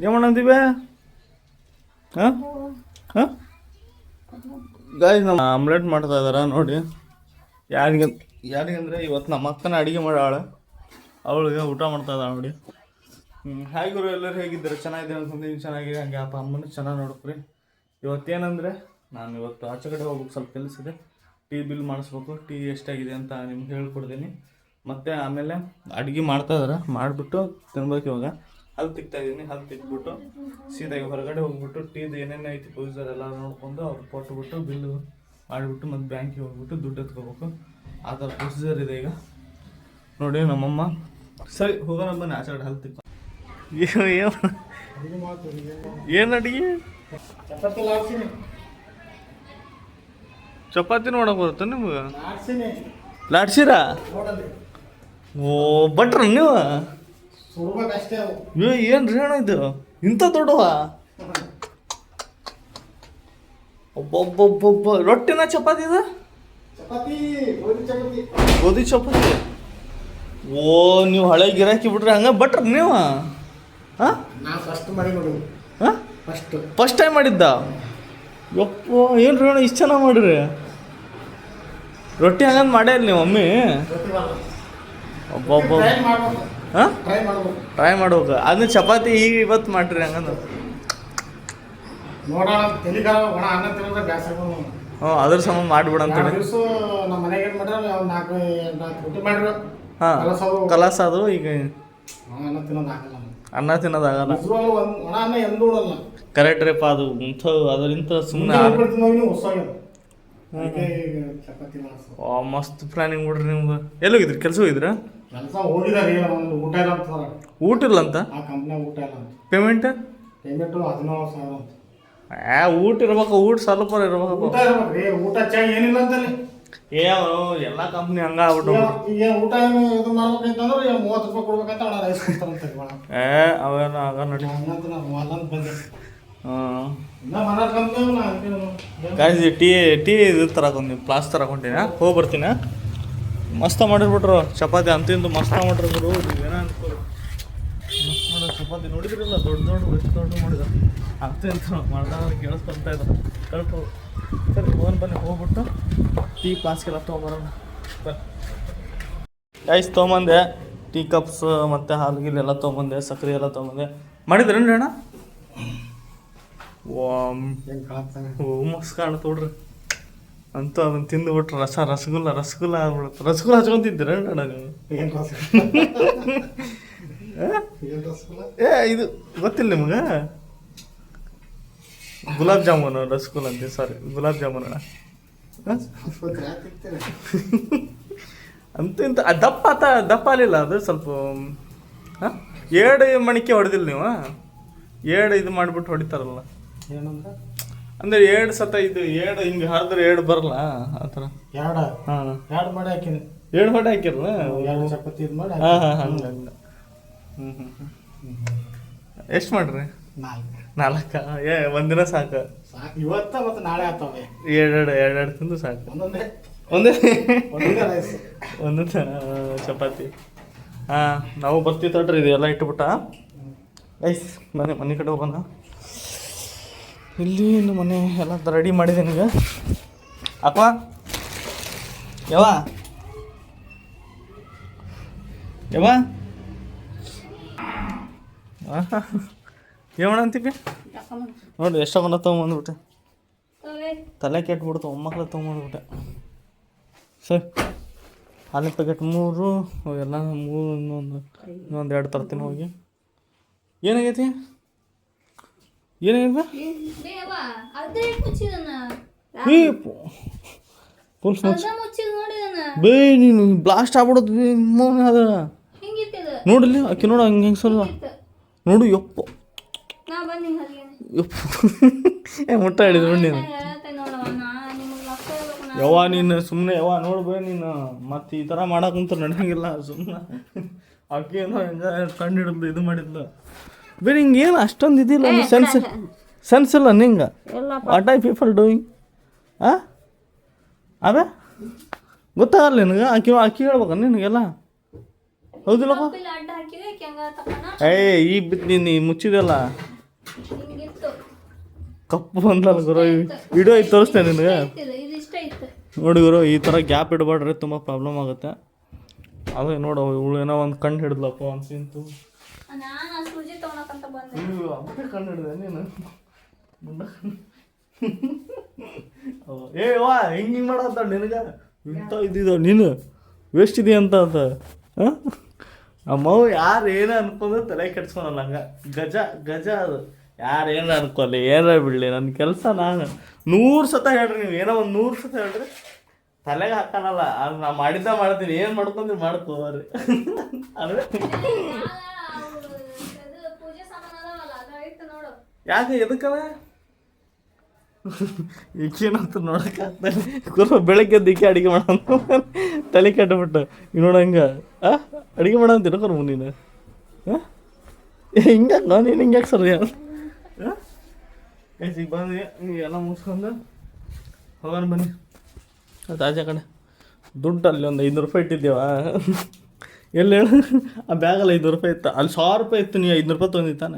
ಏನು ಮಾಡಂತೀವಿ ಹಾಂ ಹಾಂ ಗಾಯ್ಸ್ ನಮ್ಮ ಆಮ್ಲೆಟ್ ಮಾಡ್ತಾ ಇದಾರ ನೋಡಿ. ಯಾರಿಗಂದ್ರೆ ಇವತ್ತು ನಮ್ಮ ಅಕ್ಕನ ಅಡುಗೆ ಮಾಡಾಳ, ಅವಳಿಗೆ ಊಟ ಮಾಡ್ತಾ ಇದ್ದಾಳೆ ನೋಡಿ. ಹಾಯ್ ಗುರು, ಎಲ್ಲರೂ ಹೇಗಿದ್ದಾರೆ? ಚೆನ್ನಾಗಿದೆ ಅನ್ಕೊಂತೀನಿ. ಚೆನ್ನಾಗಿದೆ, ಹಂಗೆ ಅಪ್ಪ ಅಮ್ಮನೂ ಚೆನ್ನಾಗಿ ನೋಡ್ಕೊರಿ. ಇವತ್ತೇನಂದರೆ ನಾನು ಇವತ್ತು ಆಚೆ ಕಡೆ ಹೋಗ್ಬೇಕು, ಸ್ವಲ್ಪ ಕೆಲಸ ಇದೆ. ಟೀ ಬಿಲ್ ಮಾಡಿಸ್ಬೇಕು. ಟೀ ಎಷ್ಟಾಗಿದೆ ಅಂತ ನಿಮ್ಗೆ ಹೇಳ್ಕೊಡ್ತೀನಿ. ಮತ್ತು ಆಮೇಲೆ ಅಡುಗೆ ಮಾಡ್ತಾ ಇದಾರೆ, ಮಾಡಿಬಿಟ್ಟು ತಿನ್ಬೇಕು. ಇವಾಗ ಹಲ್ಲು ತಿಕ್ತಾಯಿದ್ದೀನಿ. ಹಲ್ಲು ತಿಕ್ಬಿಟ್ಟು ಸೀದಾ ಹೊರಗಡೆ ಹೋಗ್ಬಿಟ್ಟು ಟೀದು ಏನೇನು ಐತಿ ಪ್ರೊಸೀಜರ್ ಎಲ್ಲ ನೋಡ್ಕೊಂಡು ಅವ್ರು ಕೊಟ್ಬಿಟ್ಟು ಬಿಲ್ಲು ಮಾಡಿಬಿಟ್ಟು ಮತ್ತು ಬ್ಯಾಂಕಿಗೆ ಹೋಗ್ಬಿಟ್ಟು ದುಡ್ಡು ಎತ್ಕೋಬೇಕು. ಆ ಥರ ಪ್ರೊಸೀಜರ್ ಇದೆ ಈಗ ನೋಡಿ ನಮ್ಮಮ್ಮ. ಸರಿ ಹೋಗೋಣ ಬನ್ನಿ ಆಚೆ ಕಡೆ. ಹಲ್ಲು ತಿಕ್ಕ ಏನು ಅಡುಗೆ? ಚಪಾತಿ ನೋಡಕ್ ಬರುತ್ತೆ ನಿಮ್ಗೆ? ಲಾಡ್ಸಿರಾ? ಓ ಭಟ್ರ ನೀವು? ಏನು ರೀ ಅಣ್ಣ ಇದು ಇಂಥ ದೊಡ್ಡವ? ಒಬ್ಬೊಬ್ಬೊಬ್ಬೊಬ್ಬ ರೊಟ್ಟಿನ ಚಪಾತಿ ಇದೆ? ಗೋಧಿ ಚಪಾತಿ. ಓ ನೀವು ಹಳೆ ಗಿರಾಕಿ ಬಿಟ್ರಿ ಹಂಗ ಭಟ್ರ ನೀವು? ಹಾಂ ಫಸ್ಟ್ ಟೈಮ್ ಮಾಡಿದ್ದ? ಯಪ್ಪ ಏನು ರೀ ಅಣ್ಣ ಇಷ್ಟು ಚೆನ್ನಾಗಿ ಮಾಡಿರಿ ರೊಟ್ಟಿ. ಹಂಗಂದು ಮಾಡೇ ಇಲ್ಲ ನೀವು ಮಮ್ಮಿ? ಒಬ್ಬೊಬ್ಬ ಹಾಂ ಟ್ರೈ ಮಾಡ್ಬೇಕು. ಅದನ್ನ ಚಪಾತಿ ಈಗ ಇವತ್ತು ಮಾಡಿರಿ ಹಂಗಂದು? ಹ್ಞೂ ಅದ್ರ ಸಂಬಂಧ ಮಾಡಿಬಿಡಂತೇಳಿ. ಹಾಂ ಕಲಾಸ ಅದು ಈಗ ಅನ್ನ ತಿನ್ನೋದಾಗಲ್ಲ. ಕರೆಕ್ಟ್ ರೀಪ್ಪ, ಅದು ಅದರಿಂದ ಸುಮ್ಮನೆ ಮಸ್ತ್ ಪ್ಲಾನಿಂಗ್ ಬಿಡ್ರಿ ನಿಮ್ಗೆ. ಎಲ್ಲಿ ಹೋಗಿದ್ರಿ? ಕೆಲಸ ಹೋಗಿದ್ರ? ಊಟ ಇಲ್ಲ ಅಂತ? ಪೇಮೆಂಟ್ ಊಟ ಇರ್ಬೇಕು. ಊಟ ಸ್ವಲ್ಪ ಇರ್ಬೇಕು. ಎಲ್ಲ ಕಂಪ್ನಿ ಹಂಗ ಆಗ್ಬಿಟ್ಟು ಅವೇನೋ ಆಗ ನೋಡಿ. ಗಾಯ್ಸ್ ಟೀ ಇದು ತರಕೊಂಡಿ, ಪ್ಲಾಸ್ ತರಕೊಂಡೀನಿ. ಹೋಗಿ ಬರ್ತೀನಿ. ಮಸ್ತ ಮಾಡಿರ್ಬಿಟ್ರು ಚಪಾತಿ. ಅಂತಿಂದು ಮಸ್ತ ಮಾಡಿರ್ಬಿಡು. ನೀವೇನ ಅನ್ಕೋರು ಮಸ್ತ್ ಮಾಡೋ ಚಪಾತಿ ನೋಡಿದ್ರಲ್ಲ, ದೊಡ್ಡ ಎಷ್ಟು ದೊಡ್ಡ ಮಾಡಿದ್ರು. ಅಂತ ಮಾಡ್ದಾಗ ಕೇಳಿಸ್ಕೊಳ್ತಾ ಇದ್ರು. ಕಳ್ಕೊ ಸರಿ ಹೋಗೋಣ ಬನ್ನಿ. ಹೋಗ್ಬಿಟ್ಟು ಟೀ ಪ್ಲಾಸ್ಗೆಲ್ಲ ತೊಗೊಂಬರೋಣ ಬನ್ನಿ. ಗೈಸ್ ತೊಗೊಂಬಂದೆ ಟೀ ಕಪ್ಸ್ ಮತ್ತು ಹಾಲು ಎಲ್ಲ ತೊಗೊಂಬಂದೆ, ಸಕ್ಕರೆ ಎಲ್ಲ ತೊಗೊಂಬಂದೆ. ಮಾಡಿದ್ರೇನು ಅಣ್ಣ? ಓ ಮಸ್ತ್ ಕಾಣುತ್ತೆ ನೋಡ್ರಿ. ಅಂತೂ ಅದನ್ನು ತಿಂದುಬಿಟ್ರೆ ರಸಗುಲ್ಲ ಆಗ್ಬಿಡುತ್ತೆ. ರಸಗುಲ್ಲ ಹಚ್ಕೊಂತಿದ್ದೀರ ಅಣ್ಣ ನೀವು? ಇದು ಗೊತ್ತಿಲ್ಲ ನಿಮ್ಗೆ? ಗುಲಾಬ್ ಜಾಮೂನು ರಸಗುಲ್ಲ ಅಂತೀವಿ. ಸಾರಿ, ಗುಲಾಬ್ ಜಾಮೂನು ಅಣ್ಣ. ಅಂತೂ ಇಂಥ ದಪ್ಪ ಅಲ್ಲಿಲ್ಲ ಅದು ಸ್ವಲ್ಪ. ಹಾಂ 2 ಮಣಿಕೆ ಹೊಡೆದಿಲ್ಲ ನೀವು? 2 ಇದು ಮಾಡಿಬಿಟ್ಟು ಹೊಡಿತಾರಲ್ಲ ಏನಂದ್ರೆ, ಅಂದರೆ 2 ಸತ ಇದು 2 ಹಿಂಗೆ ಹರಿದ್ರೆ 2 ಬರಲ್ಲ ಆ ಥರ. ಹಾಂ 2 ಮಾಡಿ ಹಾಕಿನಿ. 2 ಮಾಡಿ ಹಾಕಿರಲ್ಲ? 2 ಚಪಾತಿ ಇದು ಮಾಡಿ. ಹಾಂ ಹಂಗೆ. ಎಷ್ಟು ಮಾಡ್ರಿ? 4 ಒಂದಿನ ಸಾಕು. ಇವತ್ತ ಮತ್ತು ನಾಳೆ ಆಗ್ತವೆ. 2 ತಿಂದು ಸಾಕು. ಒಂದೇ ಚಪಾತಿ. ಹಾಂ ನಾವು ಬರ್ತೀವಿ ತಡ್ರಿ. ಇದು ಎಲ್ಲ ಇಟ್ಬಿಟ್ಟ ಐಸ್ ಮನೆ ಕಡೆ ಹೋಗೋಣ. ಇಲ್ಲಿ ಇನ್ನು ಮನೆ ಎಲ್ಲ ರೆಡಿ ಮಾಡಿದ್ದೀನಿ ಈಗ. ಅಪ್ಪ ಯಾವ ಏವಣ ಅಂತೀವಿ ನೋಡಿ. ಎಷ್ಟೊಂದು ತೊಗೊಂಬಂದ್ಬಿಟ್ಟೆ. ತಲೆ ಕೆಟ್ಬಿಡ್ತು. ಒಮ್ಮಕ್ಳು ತೊಗೊಂಬಂದ್ಬಿಟ್ಟೆ. ಸರಿ ಹಾಲಿನ ಪ್ಯಾಕೆಟ್ 3 ಎಲ್ಲ 3 ಇನ್ನೊಂದು 2 ತರ್ತೀನಿ ಹೋಗಿ. ಏನಾಗೈತಿ? ಏನಾಗೈತೆ? ಫುಲ್ ಬೇ ನೀನು ಬ್ಲಾಸ್ಟ್ ಆಗ್ಬಿಡೋದು ಅದ ನೋಡಿಲ್ಲ. ಆಕೆ ನೋಡು ಹಂಗೆ ಸ್ವಲ್ಪ ನೋಡು. ಯಪ್ಪ ಮುಟ್ಟ ಹಿಡಿದು ನೋಡಿ ನೀನು. ಯವ್ವ ನೀನು ಸುಮ್ಮನೆ ಯವ್ವ ನೋಡ್ಬೇ ನೀನು. ಮತ್ತು ಈ ಥರ ಮಾಡಕ್ಕಂತ ನಡೆಯಂಗಿಲ್ಲ. ಸುಮ್ಮನೆ ಆಕೆ ಏನೋ ಎಂಜಾಯ್ ಕಂಡು ಹಿಡಿದು ಇದು ಮಾಡಿದ್ಲು. ಬೇರೆ ಹಿಂಗೇನು ಅಷ್ಟೊಂದು ಇದಿಲ್ಲ ಸೆನ್ಸ್ ಇಲ್ಲ ನಿಂಗೆ. ವಾಟ್ ಐ ಪೀಪಲ್ ಡೂಯಿಂಗ್ ಅದೇ ಗೊತ್ತಾಗಲ್ಲ ನಿನಗೆ. ಆಕೆ ಹೇಳ್ಬೇಕ ನಿನಗೆಲ್ಲ? ಹೌದಿಲ್ಲಪ್ಪ? ಅಡ್ಡ ಹಾಕಿದ್ರೆ ಕೆಂಗ ತಪ್ಪನ ಈಗ ಬಿತ್ತು ನೀನು ಮುಚ್ಚಿದಲ್ಲ ಹಿಂಗಿತ್ತು. ಕಪ್ಪು ಬಂದಲ್ಲ ಗುರು. ವಿಡಿಯೋ ಐತೆ ತೋರಿಸ್ತೇನೆ ನಿನಗೆ. ಇದಿಷ್ಟ ಇತ್ತು. ನೋಡಿ ಗುರು, ಈ ಥರ ಗ್ಯಾಪ್ ಇಡಬೇಡ್ರಿ, ತುಂಬ ಪ್ರಾಬ್ಲಮ್ ಆಗುತ್ತೆ. ಅದೇ ನೋಡು ಇವಳು ಏನೋ ಒಂದು ಕಣ್ಣು ಹಿಡಿದ್ಲಪ್ಪ ಅಂತಿಂತು. ನಾನು ಸೂಜಿ ತೊಗೊಳಕಂತ ಬಂದೆ. ಅವತ್ತೇ ಕಣ್ಣು ಹಿಡಿದೆ ನೀನು. ಏ ವಾ ಹಿಂಗೆ ಮಾಡತ್ತ ನಿನಗೆ ಇಂಥ ಇದ್ದಿದ್ದಾವ ನೀನು ವೇಸ್ಟ್ ಇದೆಯಾ ಅಂತ ಅಂತ. ನಮ್ಮವು ಯಾರು ಏನೋ ಅನ್ಕೊಂಡ್ರೆ ತಲೆ ಕೆಡ್ಸ್ಕೊಳಲ್ಲ. ಹಂಗೆ ಗಜ ಅದು ಯಾರು ಏನೋ ಅನ್ಕೊಳ್ಳಿ, ಏನಾರ ಬಿಡಲಿ, ನನ್ನ ಕೆಲಸ ನಾನು 100 ಸತ ಹೇಳ್ರಿ, ನೀವು ಏನೋ ಒಂದು 100 ಸತ ಹೇಳ್ರಿ, ತಲೆಗೆ ಹಾಕೋಣಲ್ಲ. ಅದು ನಾ ಮಾಡ್ತೀನಿ, ಏನು ಮಾಡ್ಕೊಂಡ್ರೆ ಮಾಡ್ಕೋರಿ. ಅದೇ ಯಾಕೆ ಎದಕ್ಕವ ಈಗೇನಂತ ನೋಡೋಕ್ಕಾಗ್ತಾನೆ ಗುರು. ಬೆಳಗ್ಗೆ ದಿಕ್ಕೆ ಅಡುಗೆ ಮಾಡೋ ತಲೆ ಕೆಟ್ಟಬಿಟ್ಟು ಈಗ ನೋಡಂಗ ಅಡುಗೆ ಮಾಡೋ ಅಂತ ಇರೋರು ನೀನು ಹಿಂಗೆ ನೀನು ಹಿಂಗೆ ಯಾಕೆ ಸರಿ ಈಗ ಬಂದ್ವಿ. ಎಲ್ಲ ಮುಗಿಸ್ಕೊಂಡು ಹೋಗೋಣ ಬನ್ನಿ. ಅದು ಆಚೆ ಕಡೆ ದುಡ್ಡು ಅಲ್ಲಿ ಒಂದು 500 ರೂಪಾಯಿ ಇಟ್ಟಿದ್ದೇವ. ಎಲ್ಲಿ ಹೇಳು, ಆ ಬ್ಯಾಗಲ್ಲಿ 500 ರೂಪಾಯಿ ಇತ್ತು. ಅಲ್ಲಿ 1000 ರೂಪಾಯಿ ಇತ್ತು. ನೀವು 500 ರೂಪಾಯಿ ತೊಗೊಂಡಿತ್ತಾನೆ?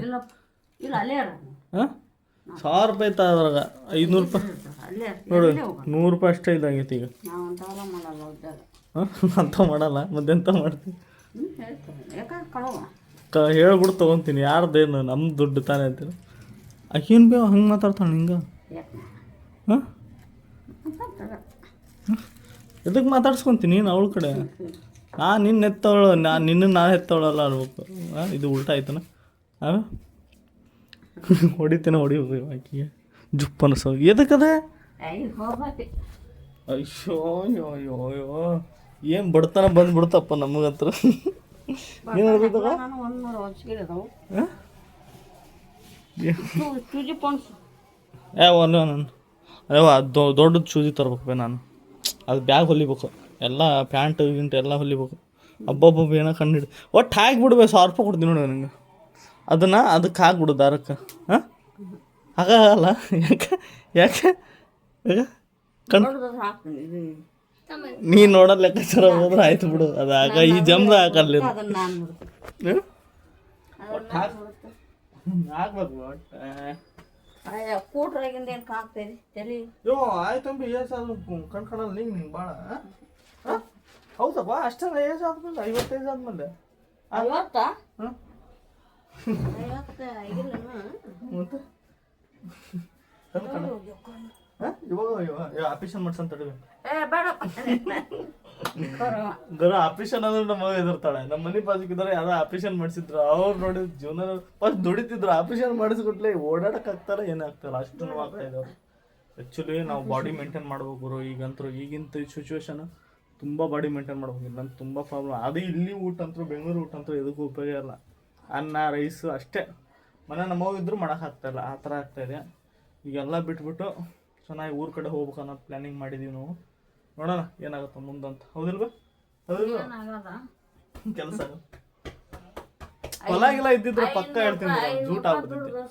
ಹಾಂ 1000 ರೂಪಾಯಿ ಇತ್ತು ಅದ್ರಾಗ. 500 ರೂಪಾಯಿ ನೋಡು, 100 ರೂಪಾಯಿ ಅಷ್ಟೇ ಇದಾಗೈತಿ ಈಗ. ಹಾಂ ಅಂತ ಮಾಡಲ್ಲ, ಮತ್ತೆಂತ ಮಾಡ್ತೀನಿ. ಹೇಳ್ಬಿಟ್ಟು ತೊಗೊತೀನಿ. ಯಾರ್ದೇನು ನಮ್ಮ ದುಡ್ಡು ತಾನೇ ಅಂತೀನಿ. ಆಕೇನು ಬೇವ ಹಂಗೆ ಮಾತಾಡ್ತಾಳೆ ಹಿಂಗೆ? ಹಾಂ ಎದಕ್ಕೆ ಮಾತಾಡ್ಸ್ಕೊತೀನಿ ನೀನು ಅವಳ ಕಡೆ? ನಾನು ನಿನ್ನ ಎತ್ತವಳು, ನಾನು ಎತ್ತವಳಲ್ಲ ಅನ್ಬೇಕು. ಇದು ಉಲ್ಟಾ ಆಯ್ತನ. ಹಾಂ ಹೊಡಿತೇನೆ, ಹೊಡಿಬೇಕು ಆಕಿಗೆ ಜುಪ್ ಅನಿಸೋ. ಎದಕ್ಕದೆ? ಅಯ್ಯೋ ಅಯ್ಯೋ ಅಯ್ಯೋ ಅಯ್ಯೋ ಏನು ಬಡತನ ಬಂದ್ಬಿಡ್ತಪ್ಪ ನಮಗತ್ರ. ಏನು ಹೇಳ್ತದ? ನಾನು ಅಯ್ಯೋ ದೊಡ್ಡದು ಚೂಜಿ ತರ್ಬೇಕು ನಾನು. ಅದು ಬ್ಯಾಗ್ ಹೊಲಿಬೇಕು, ಎಲ್ಲ ಪ್ಯಾಂಟ್ ಗಿಂಟ್ ಎಲ್ಲ ಹೊಲಿಬೇಕು. ಹಬ್ಬಬ್ಬ ಏನೋ ಕಂಡು ಹಿಡಿ ಒಟ್ಟು ಹಾಕಿಬಿಡ್ಬೇಕು. 1000 ರೂಪಾಯಿ ಕೊಡ್ತೀನಿ ನೋಡಿ ನನಗೆ. ಅದಕ್ಕೆ ಹಾಕ್ಬಿಡು ದಾರಕ್ಕೆ. ಹಾಂ ಹಾಗಲ್ಲ. ಯಾಕೆ ನೀನು ನೋಡೋದು ಲೆಕ್ಕಾಚಾರ ಹೋದ್ರೆ ಆಯ್ತು ಬಿಡು. ಅದು ಆಗ ಈ ಜಮ್ದ ಹಾಕಲ್ಲ ಹಾಕ್ಬೇಕು. ಯೋ ಆಯ್ತಂಬಿ ಏಜ್ ಆದ ಕಣ್ಕಣಲ್ಲ ನಿಂಗೆ ಭಾಳ. ಹೌದಪ್ಪ ಅಷ್ಟೆಲ್ಲ ಏಜ್ ಆದ್ಮೇಲೆ 55 ಆದ್ಮೇಲೆ ಮತ್ತೆ ಇವಾಗ ಆಪರೇಷನ್ ಮಾಡ್ಸಂತ ಗರ ಆಪರೇಷನ್ ಅಂದ್ರೆ ನಮ್ಮ ಎದುರ್ತಾಳೆ. ನಮ್ಮ ಮನೆ ಬಾಜುಕಿದ್ದಾರೆ ಯಾರೋ ಆಪರೇಷನ್ ಮಾಡಿಸಿದ್ರು. ಅವ್ರು ನೋಡಿದ್ ಜೀವನ ಫಸ್ಟ್ ದುಡಿತಿದ್ರು. ಆಪರೇಷನ್ ಮಾಡಿಸ್ಕೊಟ್ಲೆ ಓಡಾಡಕ್ ಆಗ್ತಾರ ಏನಾಗ್ತಾರ ಅಷ್ಟು ನೋವಾಗ್ತಾ ಇದ್ದವ್ರು. ಆ್ಯಕ್ಚುಲಿ ನಾವು ಬಾಡಿ ಮೇಂಟೈನ್ ಮಾಡ್ಬೇಕು. ಈಗಂತೂ ಈಗಿಂತ ಸಿಚುವೇಶನ್ ತುಂಬ ಬಾಡಿ ಮೇಂಟೈನ್ ಮಾಡ್ಬೇಕು. ನಂಗೆ ತುಂಬ ಪ್ರಾಬ್ಲಮ್. ಅದು ಇಲ್ಲಿ ಊಟ ಅಂತೂ ಬೆಂಗಳೂರು ಊಟ ಅಂತೂ ಎದಕ್ಕೂ ಉಪಯೋಗ ಇಲ್ಲ. ಅನ್ನ ರೈಸು ಅಷ್ಟೇ. ಮನೆ ನಮ್ಮವ್ರು ಇದ್ರೂ ಮಾಡೋಕ್ಕಾಗ್ತಾಯಿಲ್ಲ, ಆ ಥರ ಆಗ್ತಾಯಿದೆ. ಈಗೆಲ್ಲ ಬಿಟ್ಬಿಟ್ಟು ಚೆನ್ನಾಗಿ ಊರ ಕಡೆ ಹೋಗ್ಬೇಕು ಅನ್ನೋ ಪ್ಲ್ಯಾನಿಂಗ್ ಮಾಡಿದ್ದೀವಿ ನಾವು. ನೋಡೋಣ ಏನಾಗುತ್ತೆ ಮುಂದಂತ. ಹೌದಿಲ್ವ? ಕೆಲಸ ಹೊಲಾಗಿಲ್ಲ ಇದ್ದಿದ್ರೆ ಪಕ್ಕ ಹೇಳ್ತೀನಿ. ಜೂಟ ಆಗ್ಬಿಟ್ಟಿದ್ದೆ.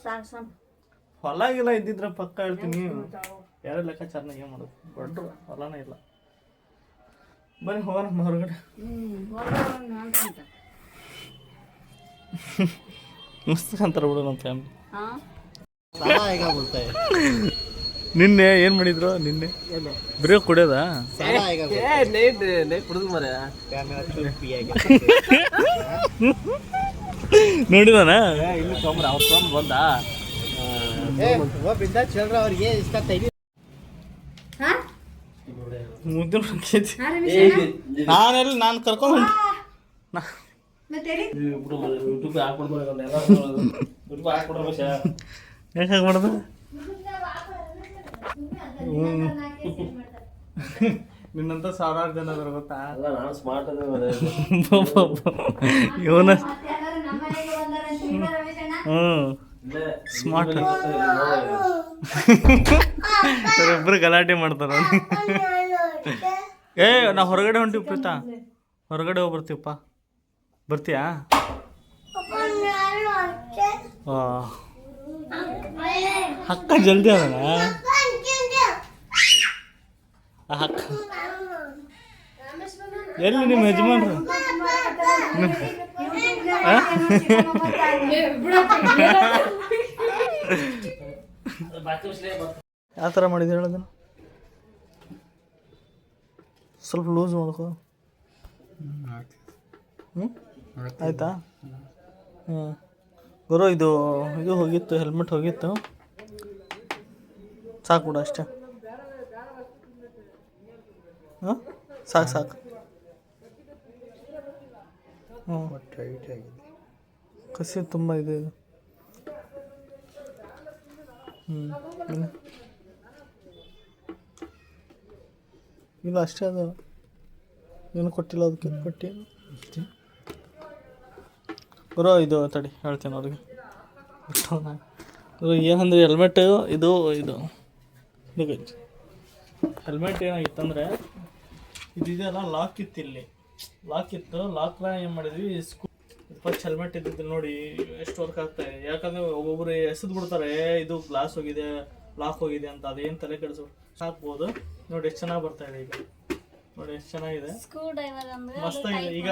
ಹೊಲಾಗಿಲ್ಲ ಇದ್ದಿದ್ರೆ ಪಕ್ಕ ಹೇಳ್ತೀನಿ. ಯಾರ ಲೆಕ್ಕಾಚಾರನಾಗ ಏನು ಮಾಡೋದು? ಬಡ್ರು ಹೊಲನೇ ಇಲ್ಲ. ಬನ್ನಿ ಹೋಗೋಣ ಹೊರಗಡೆ. ಮಸ್ತ್ ಅಂತಾರೆ ಬಿಡು ನಮ್ಮ ಫ್ಯಾಮಿಲಿ. ನಿನ್ನೆ ಏನು ಮಾಡಿದ್ರು? ನಿನ್ನೆ ಬರೀ ಕುಡಿಯೋದಾ? ನೋಡಿದಾನ ಇಲ್ಲಿ ತೊಂಬ್ರ ಅವ್ರು ತೊಂದು ಬಂದ. ನಾನು ಕರ್ಕೊಂಡು ಯಾಕೆ ಹಾಕ್ಬಾರ್ದು? ನಿನ್ನಂತ 1000 ಜನ ಅದ್ರ ಗೊತ್ತಾ? ಇವನ ಸ್ಮಾರ್ಟ್. ಒಬ್ಬರು ಗಲಾಟೆ ಮಾಡ್ತಾರ. ಏ ನಾ ಹೊರಗಡೆ ಹೊಂಟಿವಿ ಪ್ರೀತಾ, ಹೊರಗಡೆ ಹೋಗ್ಬರ್ತೀವಪ್ಪ. ಬರ್ತೀಯಾ? ಅಕ್ಕ ಜಲ್ದಿ ಅದ ಅಕ್ಕ. ಎಲ್ಲಿ ನಿಮ್ಮ ಯಜಮಾನ್ರು? ಯಾವ ಥರ ಮಾಡಿದೆ ಹೇಳೋದನ್ನು ಸ್ವಲ್ಪ ಲೂಸ್ ಮಾಡ್ಕೋ. ಹ್ಞೂ ಆಯಿತಾ? ಹ್ಞೂ ಗುರು ಇದು ಹೋಗಿತ್ತು, ಹೆಲ್ಮೆಟ್ ಹೋಗಿತ್ತು, ಸಾಕು ಬಿಡು ಅಷ್ಟೇ. ಹಾಂ ಸಾಕು. ಹ್ಞೂ ಕಸಿ ತುಂಬ ಇದೆ ಇದು. ಇಲ್ಲ ಅಷ್ಟೇ, ಅದು ಏನು ಕೊಟ್ಟಿಲ್ಲ, ಅದಕ್ಕೆ ಕೊಟ್ಟು ಗುರು ಇದು ತಡಿ ಹೇಳ್ತೇನೆ ಅವ್ರಿಗೆ. ಗುರು ಏನಂದ್ರೆ ಹೆಲ್ಮೆಟ್ ಇದು ಹೆಲ್ಮೆಟ್ ಏನಾಗಿತ್ತಂದರೆ ಇದೆಯಲ್ಲ, ಲಾಕ್ ಇತ್ತು, ಇಲ್ಲಿ ಲಾಕ್ ಇತ್ತು. ಲಾಕ್ನ ಏನು ಮಾಡಿದ್ವಿ, ಫಸ್ಟ್ ಹೆಲ್ಮೆಟ್ ಇದ್ದಿದ್ದು ನೋಡಿ ಎಷ್ಟು ವರ್ಕ್ ಆಗ್ತಾಯಿದೆ. ಯಾಕಂದರೆ ಒಬ್ಬೊಬ್ಬರು ಎಸೆದು ಬಿಡ್ತಾರೆ, ಇದು ಗ್ಲಾಸ್ ಹೋಗಿದೆ, ಲಾಕ್ ಹೋಗಿದೆ ಅಂತ. ಅದೇನು ತಲೆ ಕೆಡಿಸೋ ಹಾಕ್ಬೋದು. ನೋಡಿ ಎಷ್ಟು ಚೆನ್ನಾಗಿ ಬರ್ತಾಯಿದೆ ಈಗ, ನೋಡಿ ಎಷ್ಟು ಚೆನ್ನಾಗಿದೆ, ಮಸ್ತಾಗಿದೆ. ಈಗ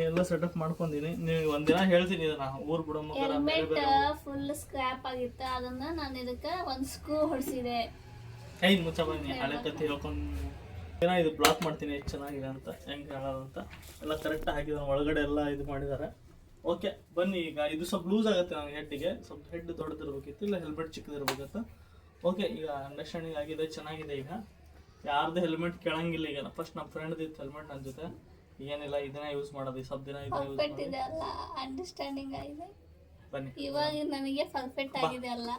ಎಲ್ಲ ಸೆಟಪ್ ಮಾಡ್ಕೊಂಡಿನಿ. ನೀವು ಒಂದಿನ ಹೇಳ್ತೀನಿ ಇದನ್ನ ಊರು ಬಿಡೋ ಹೆಲ್ಮೆಟ್ ಫುಲ್ ಸ್ಕ್ರಾಪ್ ಆಗಿತ್ತು, ಅದನ್ನ ನಾನು ಇದಕ್ಕೆ ಒಂದು ಸ್ಕ್ರೂ ಹೊಡಿಸಿದೆ. ಮುಚ್ಚ ಬನ್ನಿ, ಹಳೆ ಕತ್ತಿ ಹೇಳ್ಕೊಂಡು ಏನೋ ಇದು ಬ್ಲಾಕ್ ಮಾಡ್ತೀನಿ ಎಷ್ಟು ಚೆನ್ನಾಗಿದೆ ಅಂತ, ಹೆಂಗೆ ಹೇಳೋದಂತ ಎಲ್ಲ ಕರೆಕ್ಟ್ ಹಾಕಿದ ಒಳಗಡೆ ಎಲ್ಲ ಇದು ಮಾಡಿದ್ದಾರೆ. ಓಕೆ ಬನ್ನಿ, ಈಗ ಇದು ಸ್ವಲ್ಪ ಲೂಸ್ ಆಗುತ್ತೆ ನನಗೆ ಹೆಡ್ಡಿಗೆ, ಸ್ವಲ್ಪ ಹೆಡ್ ದೊಡ್ಡದಿರ್ಬೇಕಿತ್ತು, ಇಲ್ಲ ಹೆಲ್ಮೆಟ್ ಚಿಕ್ಕದಿರ್ಬೇಕಿತ್ತು. ಓಕೆ ಈಗ ಅಂಡರ್ಸ್ಟ್ಯಾಂಡಿಂಗ್ ಆಗಿದೆ, ಚೆನ್ನಾಗಿದೆ. ಈಗ ಯಾರ್ದು ಹೆಲ್ಮೆಟ್ ಕೇಳಂಗಿಲ್ಲ. ಈಗ ಫಸ್ಟ್ ನಮ್ಮ ಫ್ರೆಂಡ್ದು ಇತ್ತು ಹೆಲ್ಮೆಟ್ ನನ್ನ ಜೊತೆ, ಏನಿಲ್ಲ ಇದನ್ನ ಯೂಸ್ ಮಾಡೋದು, ಸ್ವಲ್ಪ ದಿನ ಇದು ಯೂಸ್ ಮಾಡೋದು. ಅಂಡರ್ಸ್ಟ್ಯಾಂಡಿಂಗ್ ಆಗಿದೆ, ಬನ್ನಿ ಇವಾಗ ನನಗೆ ಪರ್ಫೆಕ್ಟ್ ಆಗಿದೆ ಅಲ್ಲ.